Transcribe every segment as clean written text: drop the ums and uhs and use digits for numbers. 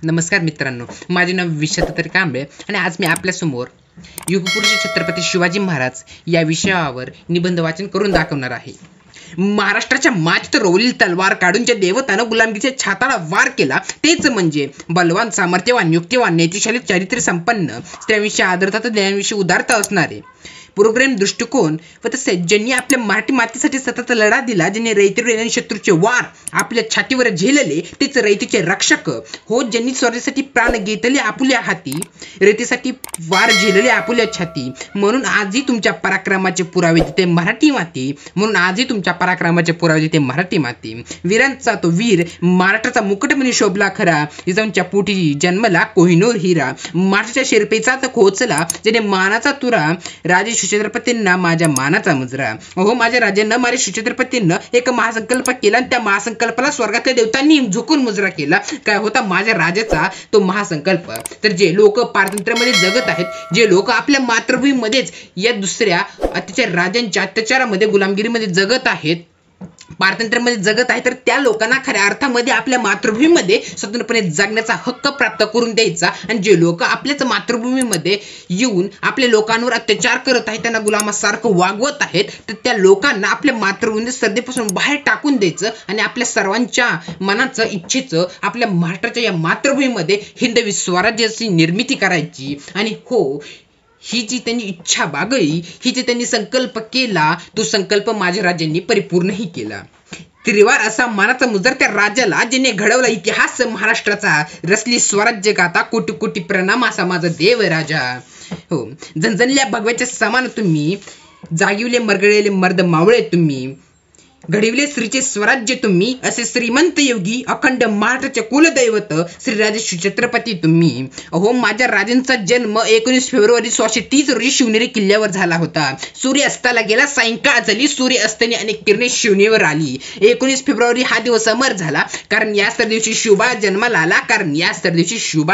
नमस्कार मित्रांनो, माझे नाव विश्वदत्त कांबळे आणि आज मी आपल्यासमोर युगपुरुष छत्रपती शिवाजी महाराज या विषयावर निबंध वाचन करून दाखवणार आहे. महाराष्ट्राच्या माथ्यात रोवलेली तलवार काढून ज्या देवतानं गुलामगिरीच्या छाताला वार केला तेच म्हणजे बलवान, सामर्थ्यवान, युक्तिवान, नीतिशाली, चारित्र्य संपन्न, स्त्रियांविषयी आदरता तर ज्ञानाविषयी उदारता असणारे पूर्वग्रह दृष्टिकोन व तसेच ज्यांनी आपल्या मराठी मातीसाठी सतत लढा दिला, ज्यांनी रयतेवर येणारे शत्रूचे वार आपल्या छातीवर झेलले तेच रयतेचे रक्षक हो, ज्यांनी स्वराज्यासाठी प्राण घेतले आपुल्या हाती, रयतेसाठी वार झेलले आपुल्या छाती. म्हणून आजही तुमच्या पराक्रमाचे पुरावे देते मराठी माती, म्हणून आजही तुमच्या पराक्रमाचे पुरावे देते मराठी माती. वीरांचा तो वीर महाराष्ट्राचा मुकुटमणी शोभला खरा, जिजाऊंच्या पोटी जन्मला कोहिनूर हिरा. महाराष्ट्राच्या शिरपेचा तर खोचला ज्याने मानाचा तुरा, राजे शिवछत्रपतींना माझ्या मानाचा मुजरा. हो, माझ्या राजांना माझ्या शिवछत्रपतींना एक महासंकल्प केला आणि त्या महासंकल्पाला स्वर्गातल्या देवतांनी झुकून मुजरा केला. काय होता माझ्या राजाचा तो महासंकल्प? तर जे लोक पारतंत्र्यामध्ये जगत आहेत, जे लोक आपल्या मातृभूमीमध्येच या दुसऱ्या अत्याचार राजांच्या अत्याचारामध्ये गुलामगिरीमध्ये जगत आहेत, पारतंत्र्यामध्ये जगत आहे, तर त्या लोकांना खऱ्या अर्थामध्ये आपल्या मातृभूमीमध्ये स्वतंत्रपणे जगण्याचा हक्क प्राप्त करून द्यायचा. आणि जे लोक आपल्याच मातृभूमीमध्ये येऊन आपल्या लोकांवर अत्याचार करत आहेत, त्यांना गुलामासारखं वागवत आहेत, तर त्या लोकांना आपल्या मातृभूमी श्रद्धेपासून बाहेर टाकून द्यायचं आणि आपल्या सर्वांच्या मनाचं, इच्छेचं आपल्या महाराष्ट्राच्या या मातृभूमीमध्ये हिंदवी स्वराज्याची निर्मिती करायची. आणि हो, ही जी त्यांनी इच्छा बागळी, ही जी त्यांनी संकल्प केला, तो संकल्प माझ्या राजांनी परिपूर्णही केला. त्रिवार असा मानाचा मुजरा त्या राजाला ज्याने घडवला इतिहास महाराष्ट्राचा, रचली स्वराज्य गाथा, कोटी कोटी प्रणाम असा माझा देव राजा. हो, झणझणल्या भगव्याच्या समान तुम्ही, जागिवले मरगळलेले मर्द मावळे तुम्ही, घडविले श्रीचे स्वराज्य तुम्ही, असे श्रीमंत योगी अखंड महाराष्ट्राचे कुलदैवत श्रीराजे शिवछत्रपती तुम्ही. अहो, माझ्या राजांचा जन्म 19 फेब्रुवारी 1630 रोजी शिवनेरी किल्ल्यावर झाला होता. सूर्य अस्ताला गेला, सायंकाळ झाली, सूर्य अस्ताने अनेक किरणे शिवनेरीवर आली. 19 फेब्रुवारी हा दिवस अमर झाला, कारण याच तर दिवशी शिवबा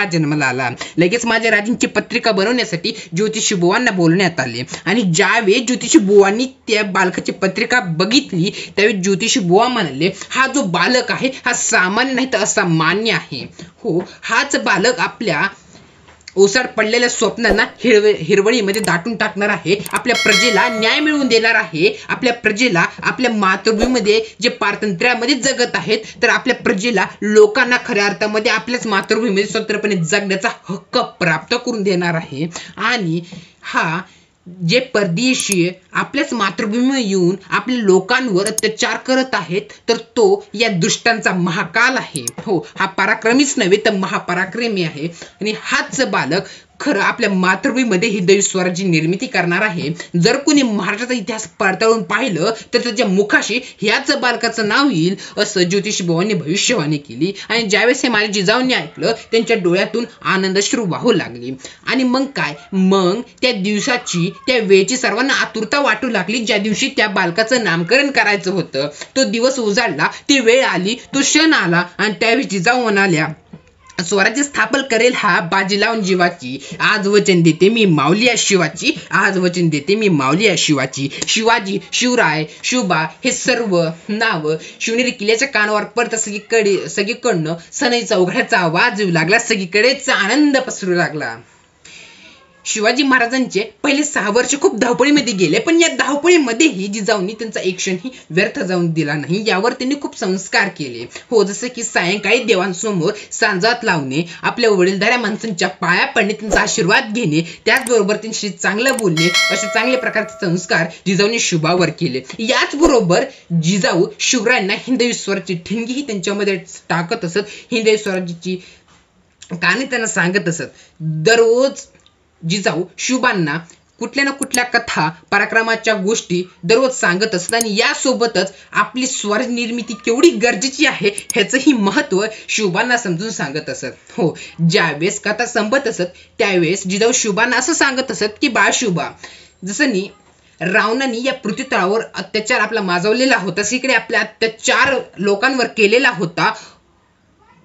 जन्माला आला. लगेच माझ्या राजांची पत्रिका बनवण्यासाठी ज्योतिषी बुवांना बोलण्यात आले आणि ज्यावेळी ज्योतिषी बुवांनी त्या बालकाची पत्रिका बघितली त्यावेळी ज्योतिषी बुवा म्हणाले, हा जो बालक आहे हा सामान्य नाही तर असामान्य आहे. हो, हाच बालक आपल्या ओसाड पडलेल्या स्वप्नांना हिरवळीमध्ये दाटून टाकणार आहे, आपल्या प्रजेला न्याय मिळवून देणार आहे, आपल्या प्रजेला आपल्या मातृभूमीमध्ये जे पारतंत्र्यामध्ये जगत आहेत, तर आपल्या प्रजेला, लोकांना खऱ्या अर्थामध्ये आपल्याच मातृभूमीमध्ये स्वतंत्रपणे जगण्याचा हक्क प्राप्त करून देणार आहे. आणि हा जे परदेशी आपल्याच मातृभूमीवर येऊन आपल्या लोकांवर अत्याचार करत आहेत, तर तो या दुष्टांचा महाकाल आहे. हो, हा पराक्रमीच नव्हे तर महापराक्रमी आहे. आणि हाच बालक खरं आपल्या मातृभूमीमध्ये हिंदवी स्वराज्याची निर्मिती करणार आहे. जर कोणी महाराष्ट्राचा इतिहास पडताळून पाहिलं तर त्याच्या मुखाशी ह्याच बालकाचं नाव येईल, असं ज्योतिषी बुवांनी भविष्यवाणी केली. आणि ज्यावेळेस हे माझ्या जिजाऊंनी ऐकलं, त्यांच्या डोळ्यातून आनंदाश्रू वाहू लागली. आणि मग काय, मग त्या दिवसाची, त्या वेळेची सर्वांना आतुरता वाटू लागली. ज्या दिवशी त्या बालकाचं नामकरण करायचं होतं, तो दिवस उजाडला, ती वेळ आली, तो क्षण आला. आणि त्यावेळी जिजाऊ म्हणाल्या, स्वराज्य स्थापन करेल हा बाजी लावून जीवाची, आज वचन देते मी माऊली शिवाची, आज वचन देते मी माऊली शिवाची. शिवाजी, शिवराय, शिवबा हे सर्व नाव शिवनेरी किल्ल्याच्या कानावर पडता सगळीकडनं सनईचा उघड्याचा आवाज येऊ लागला, सगळीकडेच आनंद पसरू लागला. शिवाजी महाराजांचे पहिले 6 वर्ष खूप धावपळीमध्ये गेले, पण या धावपळीमध्येही जिजाऊंनी त्यांचा एक क्षणही व्यर्थ जाऊन दिला नाही. यावर त्यांनी खूप संस्कार केले. हो, जसे की सायंकाळी देवांसमोर सांजात लावणे, आपल्या वडीलधाऱ्या माणसांच्या पाया पडणे, त्यांचा आशीर्वाद घेणे, त्याचबरोबर त्यांच्याशी चांगलं बोलणे, असे चांगल्या प्रकारचे संस्कार जिजाऊंनी शिवबावर केले. याचबरोबर जिजाऊ शिवरायांना हिंदवी स्वराज्याची ठिणगीही त्यांच्यामध्ये टाकत असत, हिंदवी स्वराज्याची कहाणी त्यांना सांगत असत. दररोज जिजाऊ शिवबांना कुठल्या ना कुठल्या कथा, पराक्रमाच्या गोष्टी दररोज सांगत असत. आणि यासोबतच आपली स्वराज्य निर्मिती केवढी गरजेची आहे ह्याचंही महत्व शिवबांना समजून सांगत असत. हो, ज्यावेळेस कथा संपत असत त्यावेळेस जिजाऊ शिवबांना असं सांगत असत की, बाळ शिवबा, जसं रावणाने या पृथ्वीतळावर अत्याचार आपला माजवलेला होता, इकडे आपल्या अत्याचार लोकांवर केलेला होता,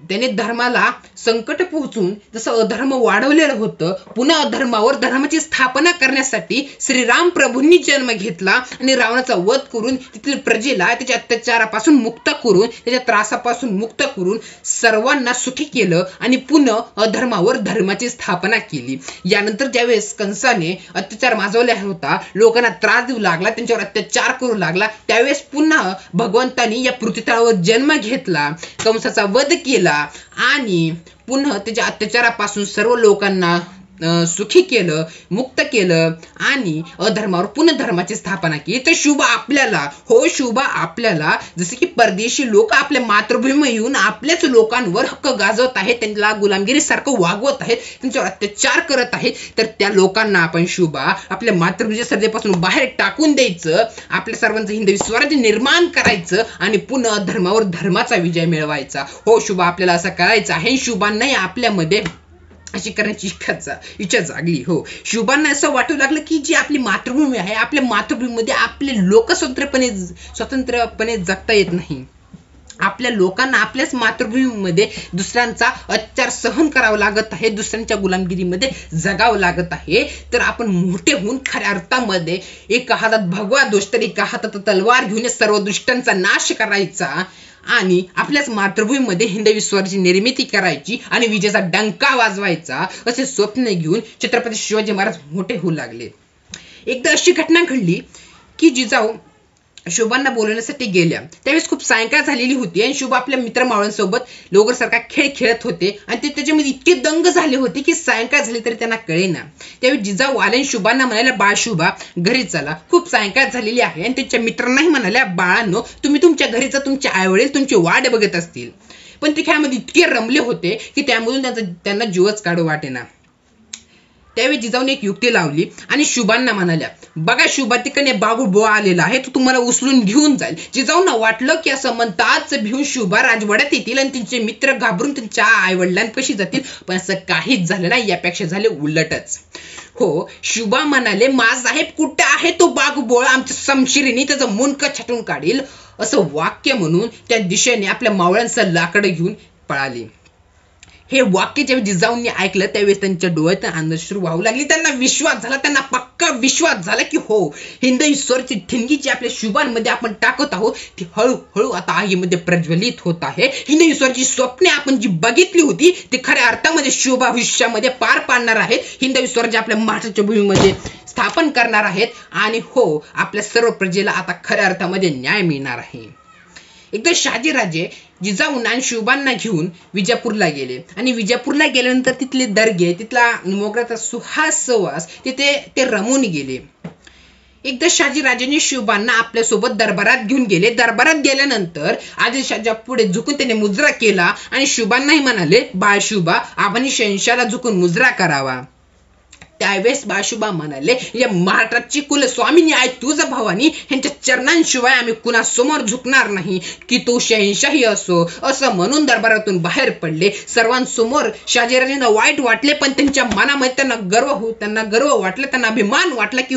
त्याने धर्माला संकट पोहोचून जसं अधर्म वाढवलेलं होतं, पुन्हा अधर्मावर धर्माची स्थापना करण्यासाठी श्रीराम प्रभूंनी जन्म घेतला आणि रावणाचा वध करून तिथील प्रजेला त्याच्या अत्याचारापासून मुक्त करून, त्याच्या त्रासापासून मुक्त करून सर्वांना सुखी केलं आणि पुन्हा अधर्मावर धर्माची स्थापना केली. यानंतर ज्यावेळेस कंसाने अत्याचार माजवला होता, लोकांना त्रास देऊ लागला, त्यांच्यावर अत्याचार करू लागला, त्यावेळेस पुन्हा भगवंतानी या पृथ्वीतळावर जन्म घेतला, कंसाचा वध केला आणि पुन्हा त्याच्या अत्याचारापासून सर्व लोकांना सुखी केलं, मुक्त केलं आणि अधर्मावर पुन्हा धर्माची स्थापना केली. तर शुभ आपल्याला जसे की परदेशी लोक आपल्या मातृभूमी येऊन आपल्याच लोकांवर हक्क गाजवत आहेत, त्यांना गुलामगिरी सारखं वागवत आहेत, त्यांच्यावर अत्याचार करत आहेत, तर त्या लोकांना आपण आपल्या मातृभूमीच्या सरदेपासून बाहेर टाकून द्यायचं, आपल्या सर्वांचं हिंदवी स्वराज्य निर्माण करायचं आणि पुन्हा धर्मावर धर्माचा विजय मिळवायचा. शुभ आपल्याला असं करायचं आहे. शुभांनाही आपल्यामध्ये अशी करण्याची इच्छा जागली. शुभांना असं वाटू लागलं की जी आपली मातृभूमी आहे, आपल्या मातृभूमीमध्ये आपले लोक स्वतंत्रपणे जगता येत नाही. आपल्या लोकांना आपल्याच मातृभूमीमध्ये दुसऱ्यांचा अत्याचार सहन करावा लागत आहे, दुसऱ्यांच्या गुलामगिरीमध्ये जगावं लागत आहे. तर आपण मोठे होऊन खऱ्या अर्थामध्ये एका हातात भगवा ध्वज तर एका हातात तलवार घेऊन सर्व दुष्टांचा नाश करायचा आणि आपल्याच मातृभूमीमध्ये हिंदवी स्वराज्याची निर्मिती करायची आणि विजयाचा डंका वाजवायचा, असे स्वप्न घेऊन छत्रपती शिवाजी महाराज मोठे होऊ लागले. एकदा अशी घटना घडली की जिजाऊ शुभांना बोलवण्यासाठी गेल्या. त्यावेळेस खूप सायंकाळ झालेली होती आणि शुभ आपल्या मित्रमावळ्यांसोबत लोगरसारखा खेळ खेळत होते आणि ते त्याच्यामध्ये इतके दंग झाले होते की सायंकाळ झाली तरी त्यांना कळेना. त्यावेळी जिजाऊ आल्या शुभांना म्हणाल्या, बाळ शुभा घरी चला, खूप सायंकाळ झालेली आहे. आणि त्यांच्या मित्रांनाही म्हणाल्या, बाळांनो तुम्ही तुमच्या घरी जा, तुमचे आई वडील तुमची वाट बघत असतील. पण ते खेळामध्ये इतके रमले होते की त्यामधून त्यांना जीवच काढू वाटेना. त्यावेळी जिजाऊने एक युक्ती लावली आणि शुभांना म्हणाल्या, बघा शुभा तिकडे बाबू बुवा आलेला आहे, तो तुम्हाला उचलून घेऊन जाईल. जिजाऊंना वाटलं की असं म्हणताच भिवून शुभा राजवाड्यात येतील आणि त्यांचे मित्र घाबरून त्यांच्या आई वडिलांपाशी जातील. पण असं काहीच झालं नाही, यापेक्षा झाले उलटच. शुभा म्हणाले, माझासाहेब कुठे आहे तो बागुबोळा, आमच्या समशिरीने त्याचं मुंडकं छाटून काढील, असं वाक्य म्हणून त्या दिशेने आपल्या मावळ्यांचं लाकडं घेऊन पळाली. हे वाक्य जेव्हा जिजाऊंनी ऐकलं त्यावेळेस त्यांच्या डोळ्यात अश्रू वाहू लागली. त्यांना विश्वास झाला, त्यांना पक्का विश्वास झाला की हिंदवी स्वराची ठिणगी जी आपल्या शुभांमध्ये आपण टाकत आहोत ती हळूहळू आता आगीमध्ये प्रज्वलित होत आहे. हिंदवी स्वराची स्वप्ने आपण जी बघितली होती ती खऱ्या अर्थामध्ये शुभ भविष्यामध्ये पार पाडणार आहेत. हिंदवी स्वराज्य आपल्या महाराष्ट्राच्या भूमीमध्ये स्थापन करणार आहेत आणि आपल्या सर्व प्रजेला आता खऱ्या अर्थामध्ये न्याय मिळणार आहे. एकदा शहाजीराजे जिजाऊंना आणि शुभांना घेऊन विजापूरला गेले आणि विजापूरला गेल्यानंतर तिथले दर्गे, तिथला मोगऱ्याचा सुवास तिथे ते रमून गेले. एकदा शहाजीराजांनी शुभांना आपल्यासोबत दरबारात घेऊन गेले. दरबारात गेल्यानंतर आदिलशहाच्या पुढे झुकून त्याने मुजरा केला आणि शुभांनाही म्हणाले, बाळ शुभा आपण शहंशाला झुकून मुजरा करावा. त्यावेळेस बाळशुभा म्हणाले, या महाराष्ट्राची कुलस्वामिनी आहे तुझा भवानी, यांच्या चरणांशिवाय आम्ही कुणासमोर झुकणार नाही, की तो शहंशाही असो, असं म्हणून दरबारातून बाहेर पडले. सर्वांसमोर शहाजीराजांना वाईट वाटले, पण त्यांच्या मनामध्ये त्यांना गर्व वाटला, त्यांना अभिमान वाटला की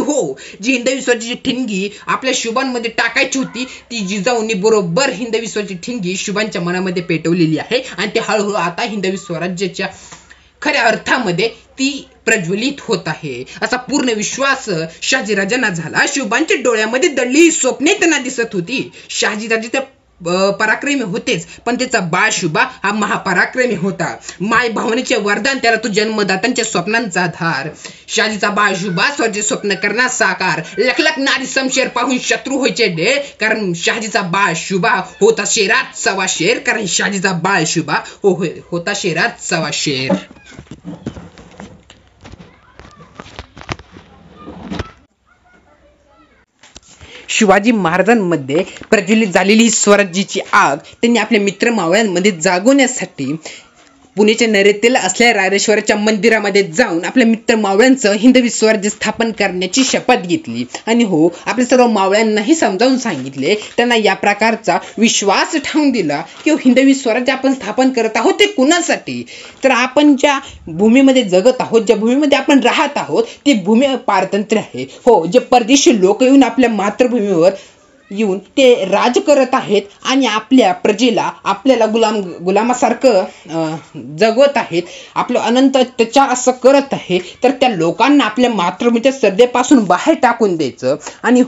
जी हिंदवी स्वराज्याची ठिणगी आपल्या शुभांमध्ये टाकायची होती ती जिजाऊंनी बरोबर हिंदवी स्वराज्याची ठिणगी शुभांच्या मनामध्ये पेटवलेली आहे आणि ते हळूहळू आता हिंदवी स्वराज्याच्या खऱ्या अर्थामध्ये ती प्रज्वलित होत आहे, असा पूर्ण विश्वास शहाजीराजांना झाला. शुभांच्या डोळ्यामध्ये दडलेली स्वप्ने त्यांना दिसत होती. शहाजीराजे तर पराक्रमी होतेच, पण त्याचा बाळ शुभा हा महापराक्रमी होता. माय भावनेचे वरदान, त्याला तो जन्मदात्यांच्या स्वप्नांचा धार. शहाजीचा बाळ शुभा स्वराज्य स्वप्न करणार साकार, लखलख नारी समशेर पाहून शत्रू व्हायचे डेर, कारण शहाजीचा बाळ शुभा होता शेरात सवा शेर, कारण शहाजीचा बाळ शुभा होता शेरात सवा शेर. शिवाजी महाराजांमध्ये प्रज्वलित झालेली स्वराज्याची आग त्यांनी आपल्या मित्र मावळ्यांमध्ये जागवण्यासाठी पुण्याच्या नैऋत्येला असलेल्या रायरेश्वराच्या मंदिरामध्ये जाऊन आपल्या मित्र मावळ्यांचं हिंदवी स्वराज्य स्थापन करण्याची शपथ घेतली आणि आपल्या सर्व मावळ्यांनाही समजावून सांगितले. त्यांना या प्रकारचा विश्वास ठेवून दिला की हिंदवी स्वराज्य आपण स्थापन करत आहोत ते कुणासाठी, तर आपण ज्या भूमीमध्ये जगत आहोत, ज्या भूमीमध्ये आपण राहत आहोत ती भूमी पारतंत्र्य आहे. जे परदेशी लोक येऊन आपल्या मातृभूमीवर येऊन ते राज करत आहेत आणि आपल्या प्रजेला आपल्याला गुलामासारखं जगवत आहेत, आपलं अनंत अत्याचार असं करत आहे, तर त्या लोकांना आपल्या मातृभूमीच्या श्रद्धेपासून बाहेर टाकून द्यायचं आणि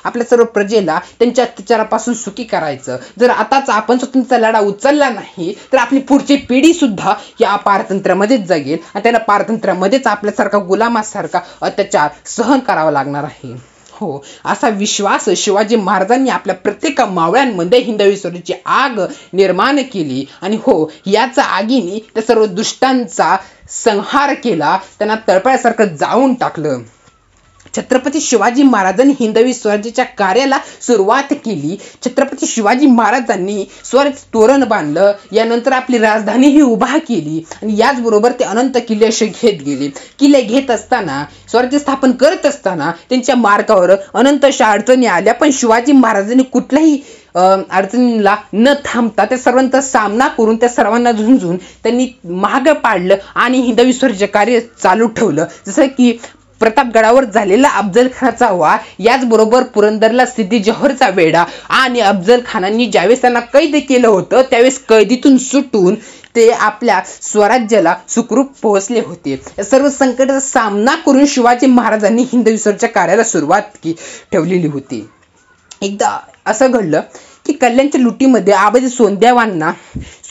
आपल्या सर्व प्रजेला त्यांच्या अत्याचारापासून सुखी करायचं. जर आताच आपण स्वतंत्र लढा उचलला नाही तर आपली पुढची पिढी सुद्धा या पारतंत्र्यामध्येच जगेल आणि त्यांना पारतंत्र्यामध्येच आपल्यासारखा गुलामासारखा अत्याचार सहन करावा लागणार आहे. असा विश्वास शिवाजी महाराजांनी आपल्या प्रत्येक मावळ्यांमध्ये हिंदवी स्वराज्याची आग निर्माण केली आणि याचा आगीने त्या सर्व दुष्टांचा संहार केला, त्यांना तळपायासारखं जाळून टाकलं. छत्रपती शिवाजी महाराजांनी हिंदवी स्वराज्याच्या कार्याला सुरुवात केली. छत्रपती शिवाजी महाराजांनी स्वराज तोरण बांधलं, यानंतर आपली राजधानी ही उभा केली आणि याचबरोबर ते अनंत किल्ले असे घेत गेले. किल्ले घेत असताना, स्वराज्य स्थापन करत असताना त्यांच्या मार्गावर अनंत अशा अडचणी आल्या, पण शिवाजी महाराजांनी कुठल्याही अडचणीला न थांबता त्या सर्वांचा सामना करून त्या सर्वांना झुंजून त्यांनी मागे पाडलं आणि हिंदवी स्वराज्य कार्य चालू ठेवलं. जसं की प्रतापगडावर झालेला अफजल खानाचा वार, याचबरोबर पुरंदरला सिद्दी जोहरचा वेढा आणि अफजल खानांनी ज्यावेळेस त्यांना कैद केलं होतं त्यावेळेस कैदीतून सुटून ते आपल्या स्वराज्याला सुखरूप पोहोचले होते. या सर्व संकटाचा सामना करून शिवाजी महाराजांनी हिंदवी स्वराज्याच्या कार्याला सुरुवात ठेवलेली होती. एकदा असं घडलं की कल्याणच्या लुटीमध्ये आबाजी सोंदेवांना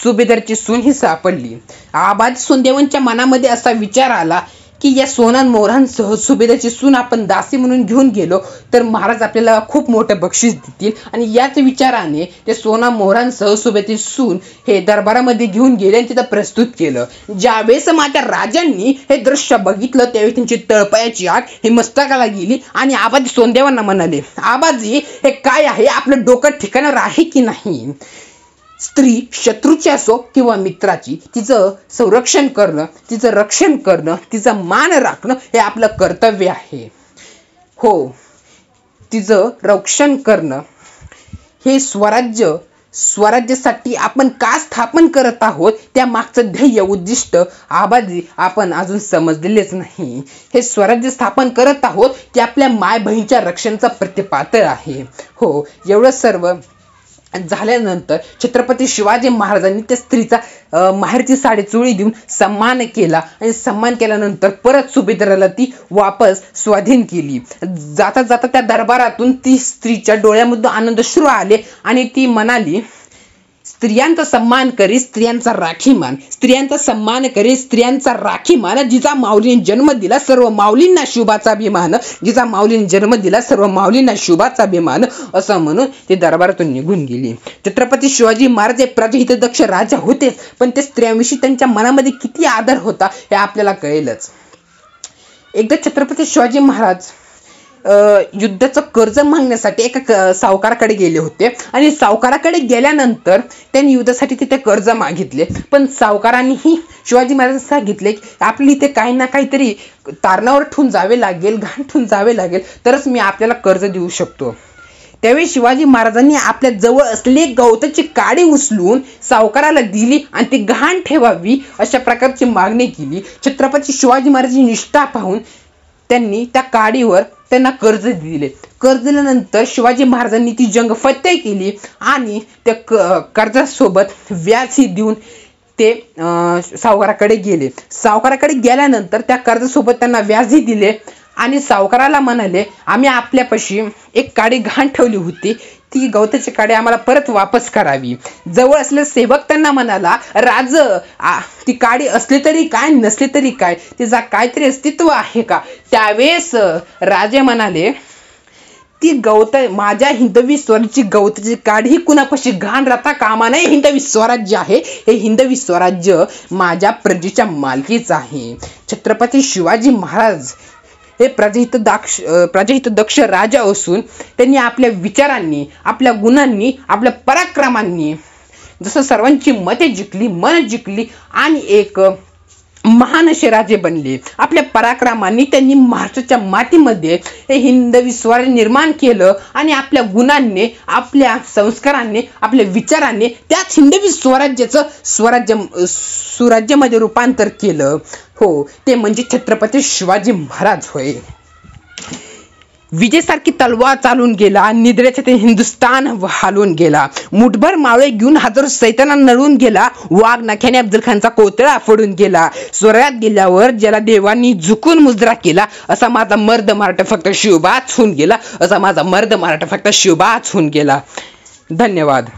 सुभेदारची सून ही सापडली. आबाजी सोंदेवांच्या मनामध्ये असा विचार आला की या सोनार मोहरांसह सुभेदारची सून आपण दासी म्हणून घेऊन गेलो तर महाराज आपल्याला खूप मोठं बक्षीस देतील, आणि याच विचाराने ते सोनार मोहरांसह सुभेदारची सून हे दरबारामध्ये घेऊन गेले आणि तिथं प्रस्तुत केलं. ज्यावेळेस माझ्या राजांनी हे दृश्य बघितलं त्यावेळी त्यांची तळपायाची आग ही मस्तकाला गेली आणि आबाजी सोंदेवांना म्हणाले, आबाजी हे काय आहे, आपलं डोकं ठिकाणावर आहे की नाही? स्त्री शत्रूची असो किंवा मित्राची, तिचं संरक्षण करणं, तिचं रक्षण करणं, तिचा मान राखणं हे आपलं कर्तव्य आहे. तिचं रक्षण करणं हे स्वराज्यासाठी आपण का स्थापन करत आहोत त्या मागचं ध्येय उद्दिष्ट आबाजी आपण अजून समजलेलेच नाही. हे स्वराज्य स्थापन करत आहोत ते आपल्या माय बहिणीच्या रक्षणाचं प्रतिपादन आहे. एवढं सर्व झाल्यानंतर छत्रपती शिवाजी महाराजांनी त्या स्त्रीचा माहेरची साडी चोळी देऊन सन्मान केला आणि सन्मान केल्यानंतर परत सुभेदाराला ती वापस स्वाधीन केली. जाता जाता त्या दरबारातून ती स्त्रीच्या डोळ्यामध्ये आनंदाश्रू आले आणि ती म्हणाली, स्त्रियांचा सन्मान करी स्त्रियांचा राखी मान, स्त्रियांचा सन्मान करी स्त्रियांचा राखी मान, जिचा माऊलीने जन्म दिला सर्व माऊलींना शुभाचा अभिमान, जिचा माऊलीने जन्म दिला सर्व माऊलींना शुभाचा अभिमान, असं म्हणून ते दरबारातून निघून गेली. छत्रपती शिवाजी महाराज हे प्रजाहितदक्ष राजा होते, पण ते स्त्रियांविषयी त्यांच्या मनामध्ये किती आदर होता हे आपल्याला कळेलच. एकदा छत्रपती शिवाजी महाराज युद्धाचं कर्ज मागण्यासाठी एका सावकाराकडे गेले होते आणि सावकाराकडे गेल्यानंतर त्यांनी युद्धासाठी तिथे कर्ज मागितले, पण सावकारांनीही शिवाजी महाराजांना सांगितले की आपली इथे काही ना काहीतरी तारणावर ठेवून जावे लागेल, घाण ठेवून जावे लागेल तरच मी आपल्याला कर्ज देऊ शकतो. त्यावेळी शिवाजी महाराजांनी आपल्या जवळ असलेली गवताची काडी उचलून सावकाराला दिली आणि ती घाण ठेवावी अशा प्रकारची मागणी केली. छत्रपती शिवाजी महाराजांची निष्ठा पाहून त्यांनी त्या काडीवर त्यांना कर्ज दिले. कर्ज दिल्यानंतर शिवाजी महाराजांनी ती जंग फत्ते केली आणि त्या कर्जासोबत व्याजही देऊन ते सावकाराकडे गेले. सावकाराकडे गेल्यानंतर त्या कर्जासोबत त्यांना व्याजही दिले आणि सावकाराला म्हणाले, आम्ही आपल्यापाशी एक काडी घाण ठेवली होती, ती गवताची काडी आम्हाला परत वापस करावी. जवळ असलेला सेवक त्यांना म्हणाला, राज ती काडी असली तरी काय नसली तरी काय, तिचा काहीतरी अस्तित्व आहे का? त्यावेळेस राजे म्हणाले, ती माझ्या हिंदवी स्वराज्याची गवताची काडी ही कुणापाशी घाण राहता कामा नये. हिंदवी स्वराज्य आहे, हे हिंदवी स्वराज्य माझ्या प्रजेच्या मालकीच आहे. छत्रपती शिवाजी महाराज हे प्रजाहितदक्ष राजा असून त्यांनी आपल्या विचारांनी, आपल्या गुणांनी, आपल्या पराक्रमांनी जसं सर्वांची मते जिंकली, मन जिंकली आणि एक महान असे राजे बनले. आपल्या पराक्रमांनी त्यांनी महाराष्ट्राच्या मातीमध्ये हे हिंदवी स्वराज्य निर्माण केलं आणि आपल्या गुणांनी, आपल्या संस्कारांनी, आपल्या विचारांनी त्याच हिंदवी स्वराज्याचं सुराज्यामध्ये रूपांतर केलं. ते म्हणजे छत्रपती शिवाजी महाराज होय. विजेसारखी तलवार चालून गेला, निद्रेच्या ते हिंदुस्तान हालून गेला, मुठभर मावळे घेऊन हजारो सैतानांना नळून गेला, वाघ नख्याने अफजल खानचा कोतळा फोडून गेला, स्वर्गात गेल्यावर ज्याला देवांनी झुकून मुजरा केला, असा माझा मर्द मराठा फक्त शिवबाच होऊन गेला, असा माझा मर्द मराठा फक्त शिवबाच होऊन गेला. धन्यवाद.